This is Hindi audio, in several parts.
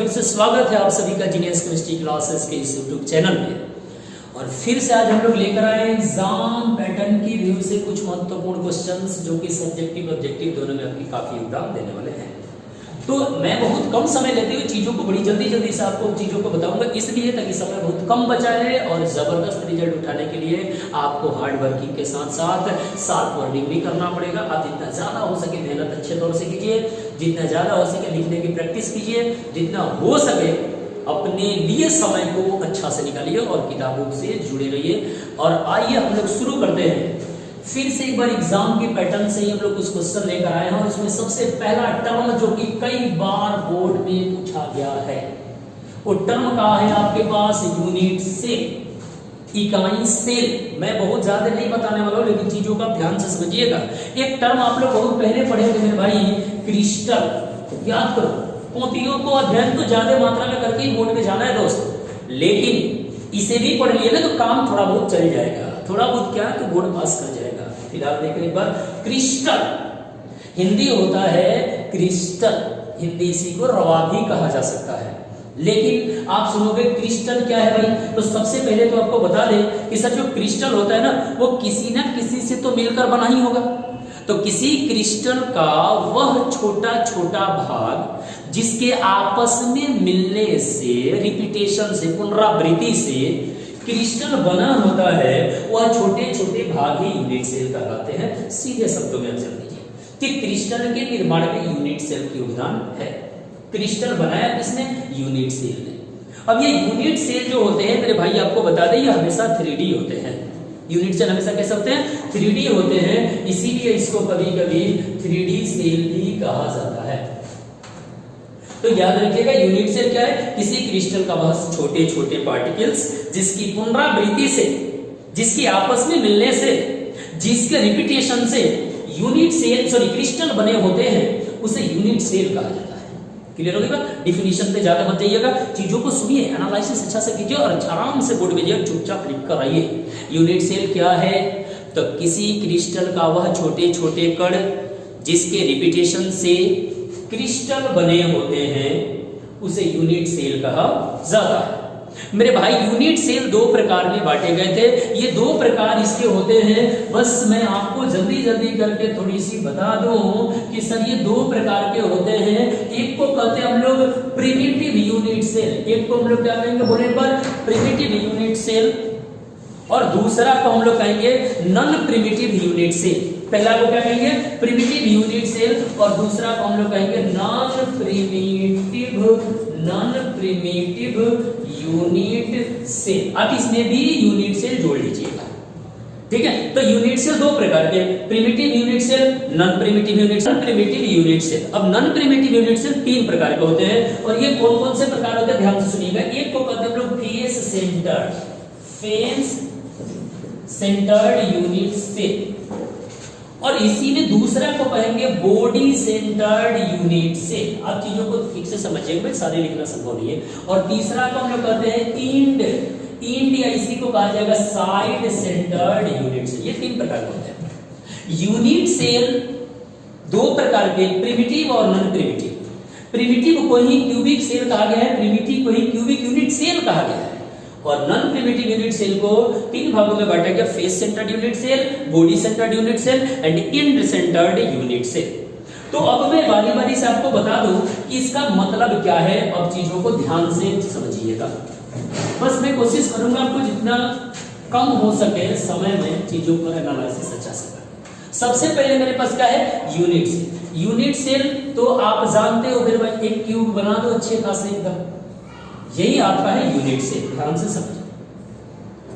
फिर से स्वागत है आप सभी का जीनियस केमिस्ट्री क्लासेस के इस यूट्यूब चैनल में। और फिर से आज हम लोग लेकर आए एग्जाम पैटर्न की रिव्यू से कुछ महत्वपूर्ण क्वेश्चंस जो कि सब्जेक्टिव ऑब्जेक्टिव दोनों में आपकी काफी योगदान देने वाले हैं। तो मैं बहुत कम समय लेते हुए चीजों को बड़ी जल्दी से आपको चीजों को बताऊंगा, इसलिए ताकि समय बहुत कम बचा है और जबरदस्त रिजल्ट उठाने के लिए आपको हार्ड वर्किंग के साथ साथ शार्प वर्डिंग भी करना पड़ेगा। आप जितना ज्यादा हो सके मेहनत अच्छे तौर से कीजिए, जितना ज्यादा हो सके लिखने की प्रैक्टिस कीजिए, जितना हो सके अपने लिए समय को अच्छा से निकालिए और किताबों से जुड़े रहिए। और आइए हम लोग शुरू करते हैं फिर से एक बार एग्जाम के पैटर्न से ही हम लोग कुछ क्वेश्चन लेकर आए हैं। और उसमें सबसे पहला टर्म जो कि कई बार बोर्ड में पूछा गया है, वो टर्म कहा है आपके पास यूनिट सेल, इकाई सेल। मैं बहुत ज्यादा नहीं बताने वाला हूं, लेकिन चीजों का ध्यान से समझिएगा। एक टर्म आप लोग बहुत पहले पढ़े थे मेरे भाई, क्रिस्टल। याद करो, कॉपियों को अध्ययन तो ज्यादा मात्रा में करके ही बोर्ड में जाना है दोस्त, लेकिन इसे भी पढ़ लिए ना तो काम थोड़ा बहुत चल जाएगा। थोड़ा बहुत क्या है तो बोर्ड पास कर जाएगा। फिलहाल देख रहे एक बार, क्रिस्टल हिंदी होता है क्रिस्टल, हिंदी इसी को रवा भी कहा जा सकता है। लेकिन आप सुनोगे क्रिस्टल क्या है भाई, तो सबसे पहले तो आपको बता दें कि सर जो क्रिस्टल होता है ना वो किसी ना किसी से तो मिलकर बना ही होगा। तो किसी क्रिस्टल का वह छोटा छोटा भाग जिसके आपस में मिलने से, रिपीटेशन से, पुनरावृत्ति से क्रिस्टल बना होता है, वह छोटे छोटे भाग ही यूनिट सेल कहलाते हैं। सीधे शब्दों में समझ लीजिए कि क्रिस्टल के निर्माण में यूनिट सेल की योगदान है। क्रिस्टल बनाया किसने? यूनिट सेल ने। अब ये यूनिट सेल जो होते हैं मेरे भाई आपको बता दें, ये हमेशा 3D होते हैं। यूनिट सेल हमेशा कैसे होते हैं? 3D होते हैं, इसीलिए इसको कभी कभी 3D सेल भी कहा जाता है। तो याद रखिएगा यूनिट सेल क्या है? किसी क्रिस्टल का वह छोटे छोटे पार्टिकल्स जिसकी पुनरावृत्ति से, जिसकी आपस में मिलने से, जिसके रिपीटेशन से यूनिट सेल क्रिस्टल बने होते हैं, उसे यूनिट सेल कहा जाता है। क्लियर हो गई बात? डिफिनीशन पे ज्यादा मत जाइएगा, चीजों को सुनिए, एनालिसिस अच्छा से कीजिए और आराम से बोर्ड में जाइए, चुपचाप लिख कर आइए। यूनिट सेल क्या है? तो किसी क्रिस्टल का वह छोटे छोटे कण जिसके रिपीटेशन से क्रिस्टल बने होते हैं, उसे यूनिट सेल कहा जाता है। मेरे भाई यूनिट सेल दो प्रकार में बांटे गए थे। ये दो प्रकार इसके होते हैं, बस मैं आपको जल्दी करके थोड़ी सी बता दूं कि सर ये दो प्रकार के होते हैं। एक को कहते हैं हम लोग प्रिमिटिव यूनिट सेल, एक को हम लोग क्या कहेंगे बोले एक बार, प्रिमिटिव यूनिट सेल, और दूसरा को हम लोग कहेंगे नॉन प्रिमिटिव यूनिट सेल। पहला को क्या कहेंगे? प्रिमिटिव यूनिट सेल, और दूसरा को हम लोग कहेंगे नॉन प्रिमिटिव यूनिट सेल। अब इसमें भी यूनिट सेल जोड़ लीजिएगा, ठीक है? तो यूनिट सेल दो प्रकार के, primitive unit cell, non primitive unit cell. Primitive unit cell, अब नॉन प्रिमिटिव यूनिट सेल तीन प्रकार के होते हैं, और ये कौन कौन से प्रकार होते हैं ध्यान से सुनिएगा। एक को कहते हैं हम लोग फेस सेंटर्ड यूनिट सेल, और इसी में दूसरा को कहेंगे बॉडी सेंटर्ड यूनिट सेल। आप चीजों को ठीक से समझिएगा, सारे लिखना संभव नहीं है। और तीसरा को हम लोग कहते हैं इंड या इसी को कहा जाएगा साइड सेंटर्ड यूनिट सेल। ये तीन प्रकार के होते हैं। यूनिट सेल दो प्रकार के, प्रिमिटिव और नॉन प्रिमिटिव। प्रिमिटिव को ही क्यूबिक सेल कहा गया है, प्रिमिटिव को ही क्यूबिक यूनिट सेल कहा गया है। और नॉन प्रिमिटिव यूनिट सेल को तीन भागों में बांटा गया, face centred unit cell, body centred unit cell and end centred unit cell. तो अब मैं बारी से आपको बता दूं कि इसका मतलब क्या है। अब चीजों को ध्यान से समझिएगा, बस मैं कोशिश करूंगा आपको जितना कम हो सके समय में चीजों पर एनालिसिस अच्छा से करें। सबसे पहले मेरे पास क्या है? Unit cell. यूनिट सेल तो आप जानते हो फिर भाई, एक क्यूब बना दो अच्छे खासे एकदम, यही आपका है यूनिट सेल। ध्यान से समझो,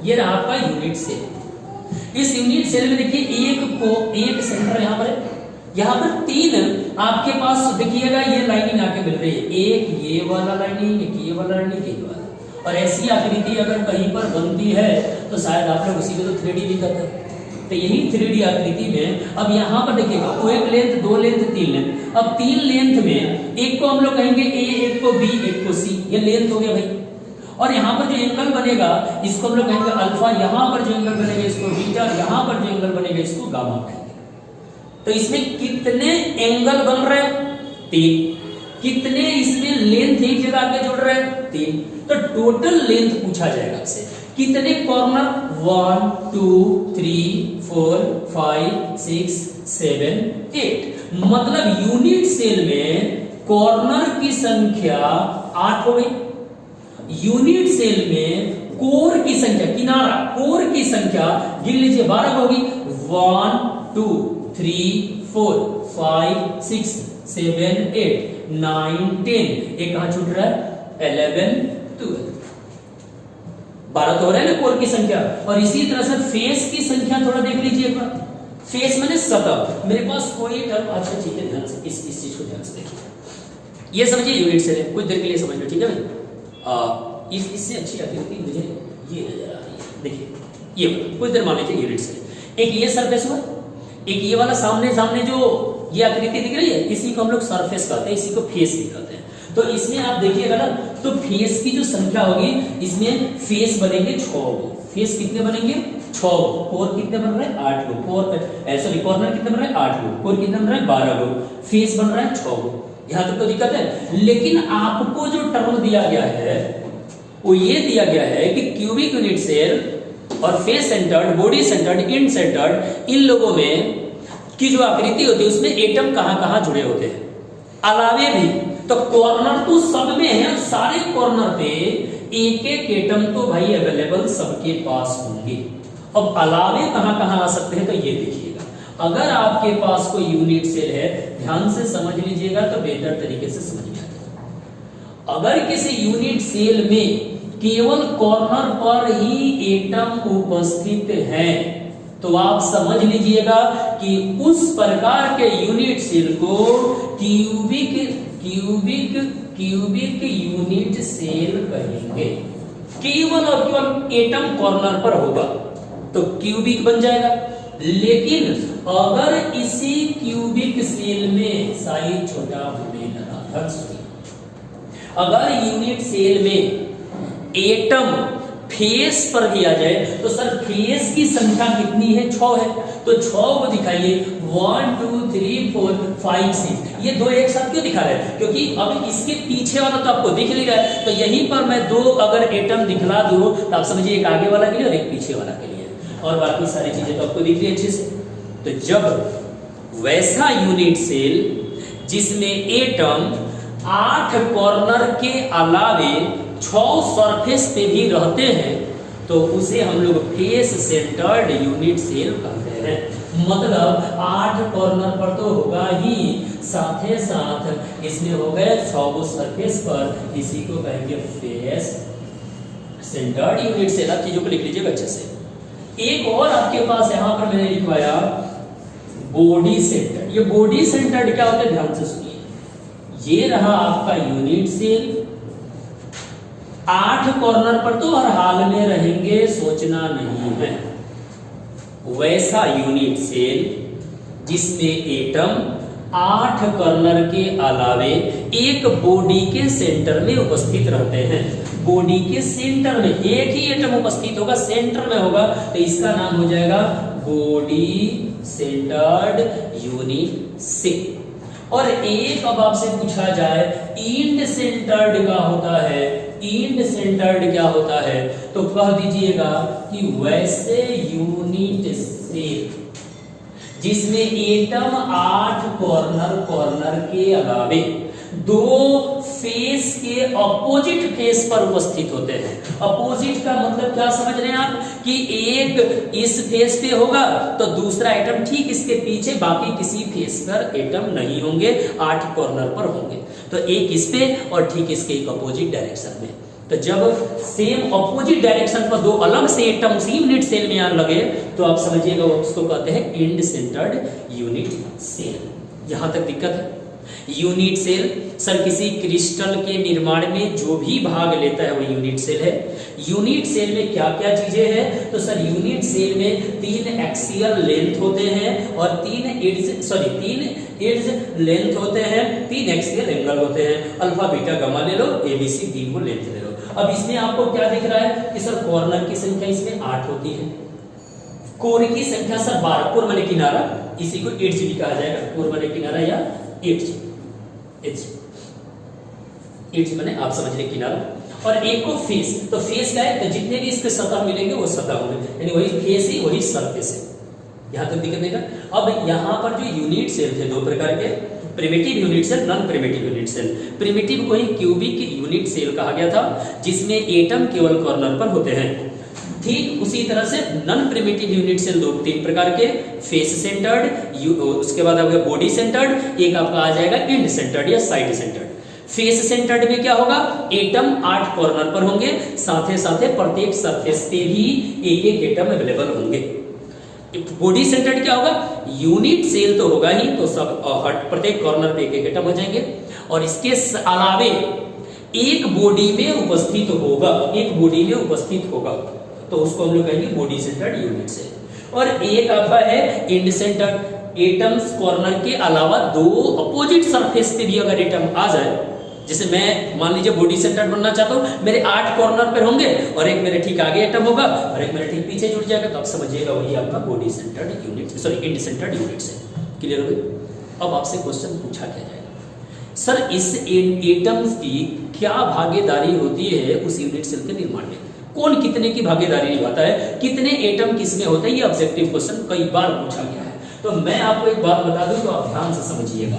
ये रहा आपका यूनिट सेल। इस यूनिट सेल में देखिए एक सेंटर यहाँ पर है, यहाँ पर तीन आपके पास देखिएगा ये लाइनिंग आके मिल रही है, एक ये वाला लाइनिंग, एक ये वाला लाइनिंग, ये वाला। और ऐसी आकृति अगर कहीं पर बनती है तो शायद आप लोग उसी को तो 3D भी कहते हैं। तो यही 3D आकृति में अब यहाँ पर देखिएगा, वो एक लेंथ, दो लेंथ, तीन लेंथ। अब तीन लेंथ में एक को हम लोग कहेंगे ए, एक को बी, एक को सी, ये लेंथ हो गया भाई। और यहाँ पर जो एंगल बनेगा इसको हम लोग कहेंगे अल्फा, यहाँ पर जो एंगल बनेगा इसको बीटा, यहाँ पर जो एंगल बनेगा इसको गामा कहेंगे। तो इसमें कितने एंगल बन रहे हैं? तीन। कितने इसमें लेंथ एक जगह आके जुड़ रहे हैं? 3। तो टोटल लेंथ पूछा जाएगा आपसे, कितने कॉर्नर? 1 2 3 4 5 6 7 8। मतलब यूनिट सेल में कॉर्नर की संख्या 8 हो गई। यूनिट सेल में कोर की संख्या, किनारा कोर की संख्या गिन लीजिए 12 होगी। 1 2 3 4 5 6 7 8 9 10। एक कहां छूट रहा है? 11 12। 12 तो हो रहा है ना कोर की संख्या। और इसी तरह से फेस की संख्या थोड़ा देख लीजिए एक बार। फेस मैंने सतह, मेरे पास कोई टर्म, अच्छा ठीक है, ध्यान से इस चीज को ध्यान से देखिए। ये समझिए यूनिट सेल है, कुछ देर के लिए समझ लो, ठीक है भाई। इससे अच्छी आकृति मुझे ये नजर आ रही है, देखिए ये कुछ देर मान लीजिए यूनिट सेल। एक ये सरफेस हुआ, एक ये वाला सामने सामने जो ये आकृति दिख रही है, इसी को हम लोग सरफेस कहते हैं, इसी को फेस भी कहते हैं। तो इसमें आप देखिएगा ना, तो फेस की जो संख्या होगी, इसमें फेस बनेंगे 6। फेस कितने बनेंगे? 6। कोर कितने बन रहे हैं? 8 गो। सॉरी कॉर्नर कितने बन रहे हैं? 8 गो। कोर कितने बन रहे हैं? 12 गो। फेस बन रहा है 6 गो। यहां तक तो दिक्कत है। लेकिन आपको जो टर्म दिया गया है वो ये दिया गया है कि क्यूबिक यूनिट सेल और face centered, body centered, end centered, इन लोगों में की जो आकृति होती है उसमें एटम कहां-कहां जुड़े होते हैं, अलावे भी। तो कॉर्नर तो सब में है, सारे कॉर्नर पे एक एक एटम तो भाई अवेलेबल सबके पास होंगे। अब अलावे कहां-कहां आ सकते हैं, तो ये देखिएगा। अगर आपके पास कोई यूनिट सेल है, ध्यान से समझ लीजिएगा तो बेहतर तरीके से समझ में आएगा। अगर किसी यूनिट सेल में केवल कॉर्नर पर ही एटम उपस्थित है, तो आप समझ लीजिएगा कि उस प्रकार के यूनिट सेल को क्यूबिक यूनिट सेल कहेंगे। केवल और केवल एटम कॉर्नर पर होगा तो क्यूबिक बन जाएगा। लेकिन अगर इसी क्यूबिक सेल में साइज छोटा होने लगा, अगर यूनिट सेल में एटम फेस पर भी आ जाए, तो सर फेस की संख्या कितनी है? 6 है। तो 6 को दिखाइए, 1 2 3 4 5 6। ये 2 एक साथ क्यों दिखा रहे हैं? क्योंकि अब इसके पीछे वाला तो आपको दिख नहीं रहा है, तो यहीं पर मैं 2 अगर एटम दिखला दूं तो आप समझिए एक आगे वाला के लिए और एक पीछे वाला के लिए, और बाकी सारी चीजें तो आपको दिख रही है अच्छे से। तो जब वैसा यूनिट सेल जिसमें एटम 8 कॉर्नर के अलावे 6 सरफेस पे भी रहते हैं, तो उसे हम लोग फेस सेंटर्ड यूनिट सेल कहते हैं। मतलब 8 कॉर्नर पर तो होगा ही, साथ ही साथ इसमें हो गए 6 सरफेस पर, इसी को कहेंगे फेस सेंटर्ड यूनिट सेल। आप चीजों को लिख लीजिएगा अच्छे से। एक और आपके पास यहां पर मैंने लिखवाया बॉडी सेंटर्ड। ये बॉडी सेंटर्ड क्या होता है, ध्यान से सुनिए। ये रहा आपका यूनिट सेल, 8 कॉर्नर पर तो हर हाल में रहेंगे, सोचना नहीं है। वैसा यूनिट सेल जिसमें एटम 8 कॉर्नर के अलावे एक बॉडी के सेंटर में उपस्थित रहते हैं। बॉडी के सेंटर में एक ही एटम उपस्थित होगा, सेंटर में होगा, तो इसका नाम हो जाएगा बॉडी सेंटर्ड यूनिट सेल। और एक अब आपसे पूछा जाए इंड सेंटर्ड क्या होता है, इंड सेंटर्ड क्या होता है, तो कह दीजिएगा कि वैसे यूनिट सेल जिसमें एटम 8 कॉर्नर के अलावे 2 फेस के अपोजिट फेस पर उपस्थित होते हैं। अपोजिट का मतलब क्या समझ रहे हैं आप, कि एक इस फेस पे होगा तो दूसरा एटम ठीक इसके पीछे, बाकी किसी फेस पर एटम नहीं होंगे, 8 कॉर्नर पर होंगे। तो एक इस पे और ठीक इसके एक अपोजिट डायरेक्शन में। तो जब सेम अपोजिट डायरेक्शन पर 2 अलग से एटम उसी यूनिट सेल में आने लगे, तो आप समझिएगा उसको कहते हैं इंड सेंटर्ड यूनिट सेल। यहां तक दिक्कत है? यूनिट सेल सर किसी क्रिस्टल के निर्माण में जो भी भाग लेता है वो यूनिट सेल है। यूनिट सेल में क्या क्या चीजें हैं, तो सर यूनिट सेल में 3 एक्सियल लेंथ होते हैं और 3 एड्ज लेंथ होते हैं, 3 एक्सियल एंगल होते हैं। अल्फा बीटा गामा ले लो, एबीसी 3 को लेंथ ले लो। अब इसमें आपको क्या दिख रहा है कि सर कॉर्नर की संख्या इसमें 8 होती है, कोर की संख्या सर 12, कोर माने किनारा, इसी को एड्ज भी कहा जाएगा, कोर माने किनारा या एड्ज। इड्स मैंने आप समझ रहे किनारा, और एक को फेस। तो फेस क्या है, तो जितने भी इसके सतह मिलेंगे वो सतह होंगे, यानी वही फेस ही वही सरफेस है। यहां तक दिक्कत नहीं था। अब यहां पर जो यूनिट सेल थे दो प्रकार के, primitive unit cell, non primitive unit cell. Primitive को ही क्यूबिक यूनिट सेल कहा गया था, जिसमें एटम केवल कॉर्नर पर होते हैं। ठीक उसी तरह से नॉन प्रिमिटिव यूनिट सेल दो तीन प्रकार के, फेस सेंटर्ड, उसके बाद आपका बॉडी सेंटर्ड, एक आपका आ जाएगा एंड सेंटर्ड या साइड सेंटर्ड। फेस सेंटर्ड में क्या होगा, एटम 8 कॉर्नर पर होंगे, साथ ही प्रत्येक सरफेस पे भी एक एक एटम अवेलेबल होंगे। बॉडी सेंटर्ड क्या होगा, यूनिट सेल तो होगा ही, तो सब प्रत्येक कॉर्नर पे एक एक एटम हो जाएंगे, और इसके अलावे एक बॉडी में उपस्थित होगा, एक बॉडी में उपस्थित होगा, तो उसको हम लोग कहेंगे बॉडी सेंटर्ड यूनिट सेल। और एक आपका है एंड सेंटर्ड, एटम्स कॉर्नर के अलावा दो अपोजिट सरफेस पे भी अगर एटम आ जाए, जैसे मैं मान लीजिए बॉडी सेंटर्ड बनना चाहता हूं, मेरे 8 कॉर्नर पर होंगे और एक मेरे ठीक आगे एटम होगा और एक मेरे ठीक पीछे जुड़ जाएगा, तो आप समझिएगा वही आपका body centred unit, sorry end centred unit cell. Clear हो गया। अब आपसे क्वेश्चन पूछा क्या जाएगा, सर इस एटम्स की क्या भागीदारी होती है उस यूनिट सेल के निर्माण में, कौन कितने की भागीदारी निभाता है, कितने एटम किसमें होते हैं, ये ऑब्जेक्टिव क्वेश्चन कई बार पूछा गया है। तो मैं आपको एक बात बता दूं, तो आप ध्यान से समझिएगा,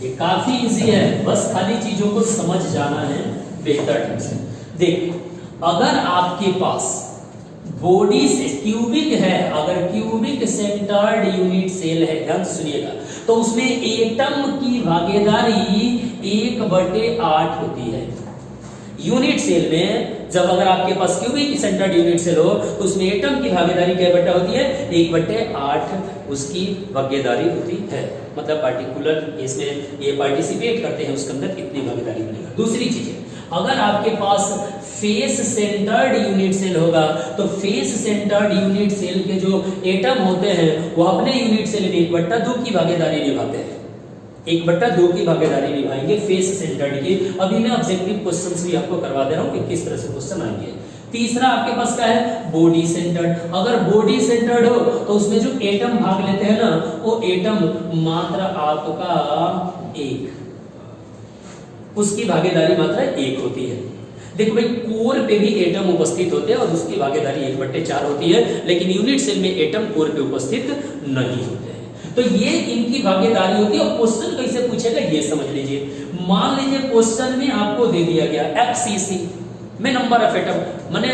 ये काफी इजी है, बस खाली चीजों को समझ जाना है बेहतर ढंग से। देखिए, अगर आपके पास बॉडी से क्यूबिक है, अगर क्यूबिक सेंटर्ड यूनिट सेल है, ध्यान से सुनिएगा, तो उसमें एटम की भागीदारी 1/8 होती है। यूनिट सेल में जब अगर आपके पास क्यूबिक सेंटर्ड यूनिट सेल हो, तो उसमें एटम की भागीदारी क्या बटा होती है, 1/8 उसकी भागीदारी होती है। मतलब पार्टिकुलर इसमें ये पार्टिसिपेट करते हैं, उसके अंदर कितनी भागीदारी बनेगा। दूसरी चीज है, अगर आपके पास फेस सेंटर्ड यूनिट सेल होगा, तो फेस सेंटर्ड यूनिट सेल के जो एटम होते हैं वो अपने यूनिट सेल में 1/2 की भागीदारी निभाते हैं, 1/2 की भागीदारी निभाएंगे फेस सेंटर्ड की। अभी मैं ऑब्जेक्टिव क्वेश्चंस भी आपको करवा दे रहा हूं कि किस तरह से क्वेश्चन आएंगे। तीसरा आपके पास क्या है, बॉडी सेंटर्ड। अगर बॉडी सेंटर्ड हो तो उसमें जो एटम भाग लेते हैं ना, वो एटम मात्र आपका 1, उसकी भागीदारी मात्र 1 होती है। देखो भाई, कोर पे भी एटम उपस्थित होते हैं और उसकी भागीदारी 1/4 होती है, लेकिन यूनिट सेल में एटम कोर पे उपस्थित नहीं होते हैं। तो ये इनकी भागीदारी होती है। और क्वेश्चन कैसे पूछेगा ये समझ लीजिए। मान लीजिए क्वेश्चन में आपको दे दिया गया FCC में नंबर ऑफ एटम, माने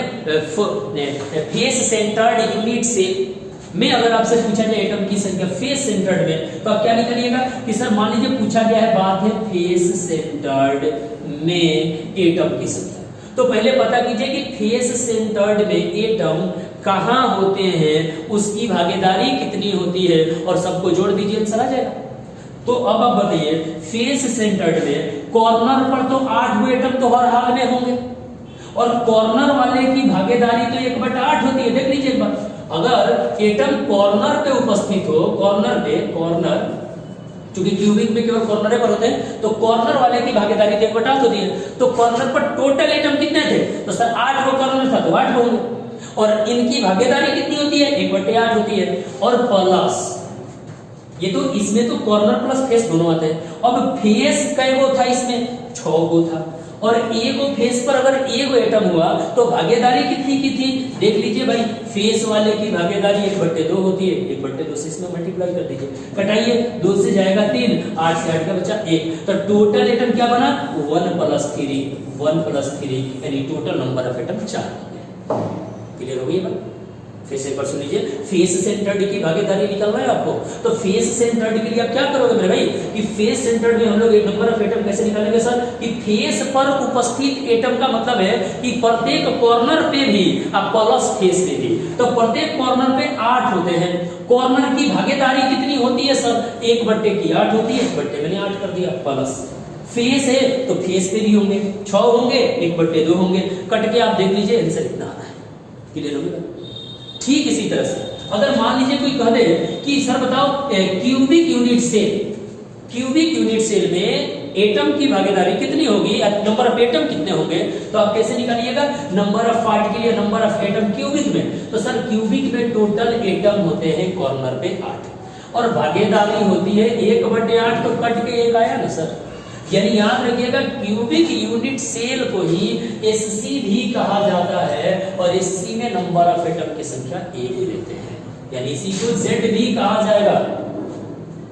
फेस सेंटर्ड यूनिट सेल में अगर आपसे पूछा जाए एटम की संख्या फेस सेंटर्ड में, तो आप क्या निकालिएगा कि सर मान लीजिए पूछा गया है, बात है फेस सेंटर्ड में एटम की संख्या। तो पहले पता कीजिए कि फेस सेंटर्ड में एटम कहां होते हैं, उसकी भागीदारी कितनी होती है, और सबको जोड़ दीजिए, आंसर आ जाएगा। तो अब आप बताइए, फेस सेंटर्ड में कॉर्नर पर तो 8 एटम तो हर हाल में होंगे, और कॉर्नर वाले की भागीदारी तो 1/8 होती है। देख लीजिए एक बार, अगर एटम कॉर्नर पे उपस्थित हो, कॉर्नर क्योंकि क्यूबिक में केवल कॉर्नर पर होते हैं, तो कॉर्नर वाले की भागीदारी 1/8 होती है। तो कॉर्नर पर टोटल एटम कितने थे, तो सर 8 गो कॉर्नर था, तो 8 होंगे, और इनकी भागीदारी कितनी होती है, 1/8 होती है। और प्लस ये तो इसमें तो कॉर्नर प्लस फेस दोनों आते हैं। अब फेस कै गो था, इसमें 6 गो था, और एक फेस पर अगर एक एटम हुआ तो भागीदारी कितनी की थी, देख लीजिए भाई, फेस वाले की भागीदारी 1/2 होती है, 1/2 से इसमें मल्टीप्लाई कर दीजिए, कटाइए, 2 से जाएगा 3, 8 से 8 का बचा 1, तो टोटल एटम क्या बना, 1 + 3, यानी टोटल नंबर ऑफ एटम 4 हो गया। क्लियर हो गई बात। फिर से एक बार सुन लीजिए, फेस सेंटर्ड की भागीदारी निकालना है आपको, तो फेस सेंटर्ड के लिए आप क्या करोगे मेरे भाई, कि फेस सेंटर्ड में हम लोग एक नंबर ऑफ एटम कैसे निकालेंगे सर, कि फेस पर उपस्थित एटम का मतलब है कि प्रत्येक कॉर्नर पे भी आप प्लस फेस पे भी, तो प्रत्येक कॉर्नर पे 8 होते हैं। कॉर्नर की भागीदारी कितनी होती है सर, 1/8 होती है, 1/8 मैंने 8 कर दिया, प्लस फेस है तो फेस पे भी होंगे 6 होंगे, 1/2 होंगे, कट के आप देख लीजिए, आंसर इतना आता है। क्लियर हो गया। ठीक इसी तरह से अगर मान लीजिए कोई कह दे कि सर बताओ क्यूबिक यूनिट सेल में एटम की भागीदारी कितनी होगी, नंबर ऑफ एटम कितने होंगे, तो आप कैसे निकालिएगा, नंबर ऑफ पार्ट के लिए नंबर ऑफ एटम क्यूबिक में, तो सर क्यूबिक में टोटल एटम होते हैं कॉर्नर पे 8, और भागीदारी होती है 1/8, तो कट के 1 आया ना सर, यानी याद रखिएगा क्यूबिक यूनिट सेल को ही एससी भी कहा जाता है और एससी में नंबर ऑफ एटम की संख्या ए भी लेते हैं, यानी इसी को जेड भी कहा जाएगा।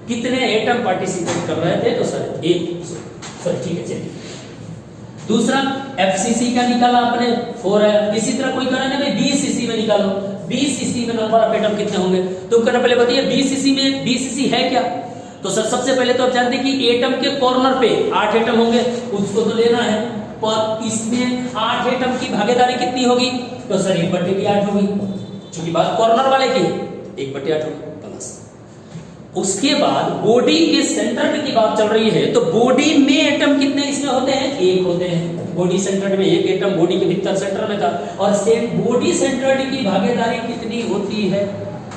कितने एटम पार्टिसिपेट कर रहे थे, तो सर एक, सर ठीक है चलिए। दूसरा एफसीसी का निकाला आपने 4 है, इसी तरह कोई करा ना भाई बीसीसी में निकालो, बीसीसी में नंबर ऑफ एटम कितने होंगे, तुम करना पहले बताइए बीसीसी में, बीसीसी है क्या। तो सर सबसे पहले तो आप जानते हैं कि एटम के कॉर्नर पे 8 एटम होंगे, उसको तो लेना है, पर इसमें 8 एटम की भागीदारी कितनी होगी, तो सर 1/8 होगी, क्योंकि बात कॉर्नर वाले की 1/8 होगी प्लस। उसके बाद बॉडी के सेंटर की बात चल रही है, तो बॉडी में एटम कितने इसमें होते हैं, 1 होते हैं, बॉडी सेंटर में 1 एटम बॉडी के भीतर सेंटर में था। और सेम बॉडी सेंटर की भागीदारी कितनी होती है,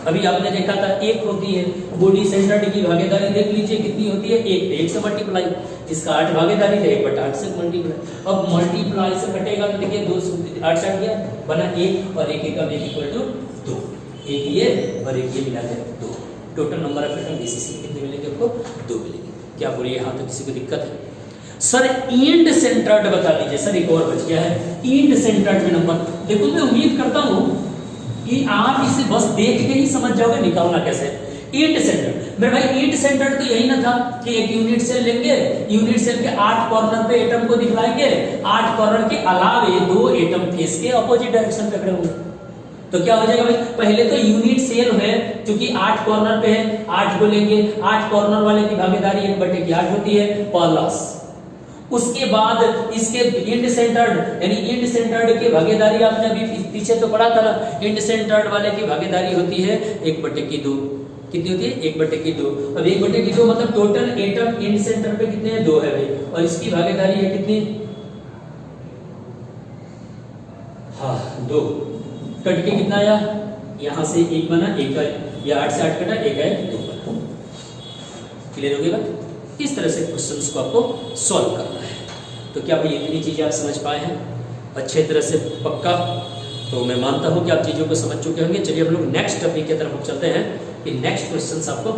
अभी आपने देखा था 1 होती है, बॉडी सेंटर की भागीदारी देख लीजिए कितनी होती है, 1 से मल्टीप्लाई, इसका 8 भागीदारी है 1/8 से मल्टीप्लाई। अब मल्टीप्लाई से कटेगा तो देखिए 2 से 8 से गया बना 1 और 1 का 1 इक्वल टू 2, एक ये और एक ये मिला के 2। Total number of atom BCC में कितने मिलेंगे आपको, 2 मिलेंगे। क्या बोलिए यहाँ तक किसी को दिक्कत है? सर इंड सेंटर्ड बता दीजिए, सर एक और बच गया है इंड सेंटर्ड में नंबर। देखो मैं उम्मीद करता हूँ कि आप इसे बस देख के ही समझ जाओगे निकालना कैसे। इंड सेंटर्ड मेरे भाई, इंड सेंटर्ड तो यही ना था कि एक यूनिट सेल लेंगे, यूनिट सेल के 8 कॉर्नर पे एटम को दिखलाएंगे, 8 कॉर्नर के अलावे 2 एटम फेस के अपोजिट डायरेक्शन पे खड़े होंगे। तो क्या हो जाएगा भाई, पहले तो यूनिट सेल है क्योंकि 8 कॉर्नर पे है, 8 को लेंगे, 8 कॉर्नर वाले की भागीदारी 1/8 होती है प्लस। उसके बाद इसके इंड सेंटर्ड, यानी इंड सेंटर्ड की भागीदारी आपने अभी पीछे तो पढ़ा था ना, इंड सेंटर्ड वाले की भागीदारी होती है 1/2। कितनी होती है, 1/2। अब 1/2 मतलब टोटल एटम इंड सेंटर पे कितने हैं, 2 है भाई, और इसकी भागीदारी है कितनी, हाँ 2। कट के कितना आया, यहां से 1 बना, 1 है, या 8 से 8 कटा, 1 है 2 बना। क्लियर हो गया बात? इस तरह से क्वेश्चंस को आपको सॉल्व करना है। तो क्या भाई इतनी चीजें आप समझ पाए हैं अच्छे तरह से, पक्का? तो मैं मानता हूं कि आप चीजों को समझ चुके होंगे। चलिए हम लोग नेक्स्ट टॉपिक की तरफ चलते हैं कि नेक्स्ट क्वेश्चंस आपको